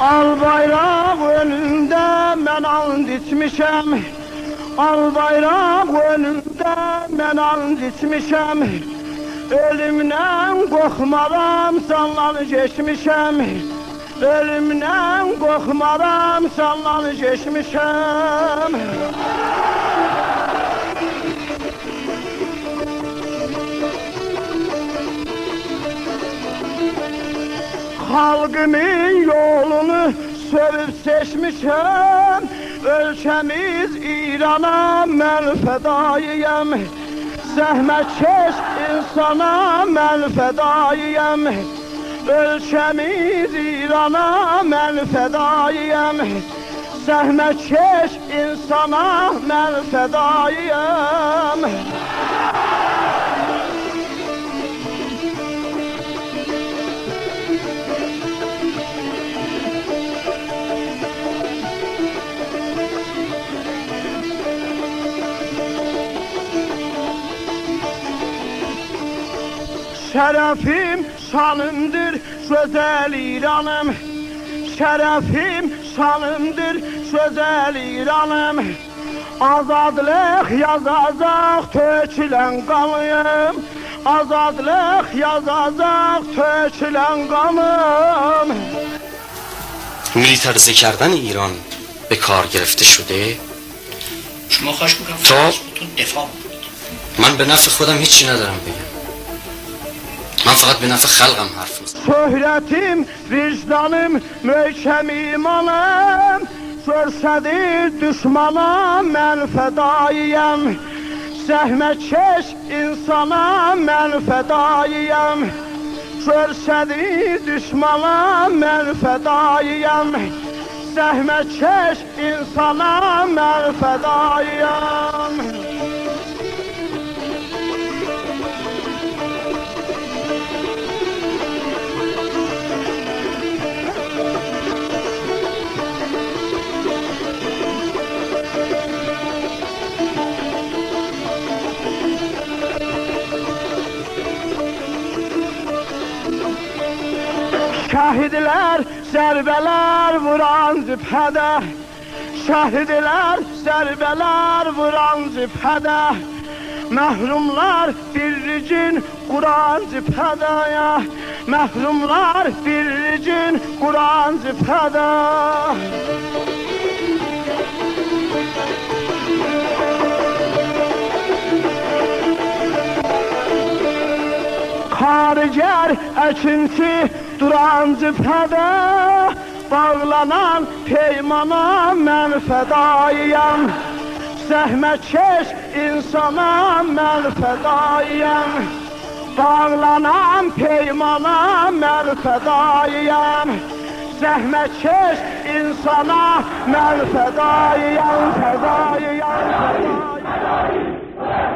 Al bayraq önündə mən and içmişəm. Al bayraq önündə mən and içmişəm. Ölümdən qorxmaram, sallanı geçmişəm. Ölümdən qorxmaram, sallanı geçmişəm. Halkımın yolunu sövüb seçmişəm. Ölkəmiz İrana mən fədayiyəm. Zəhmətkeş insana mən fədayiyəm. Ölkəmiz İrana mən fədayiyəm. Zəhmətkeş insana mən fədayiyəm. Şərəfim şanımdır gözəl İranım. Şərəfim şanımdır gözəl İranım. Azadlıq yazacaq tökülən qanım. Azadlıq yazacaq tökülən qanım. میلیتاریزه کردن ایران به کار گرفته شده. شما خواهش میکنم دفاع بکنید. من به نفع خودم هیچی ندارم بگم. من فقط به نفع خلقم حرف میزنم. Şöhretim, vicdanım, möhkəm imanım. Görsədir düşmana mən fədayiyəm. Zəhmətkeş insana mən fədayiyəm. Görsədir düşmana mən fədayiyəm. Zəhmətkeş insana mən fədayiyəm. Şəhidlər zərbələr vuran cibhədə. Şəhidlər zərbələr vuran cibhədə. Məhrumlar birlicin Quran cibhədə. Məhrumlar birlicin Quran cibhədə. Kariger əkinçi duran cibhədə. Bağlanan peymana mən fədayiyəm. Zəhmətkeş insana mən fədayiyəm. Bağlanan peymana mən fədayiyəm. Zəhmətkeş insana mən fədayiyəm. Fədayiyəm, fədayiyəm.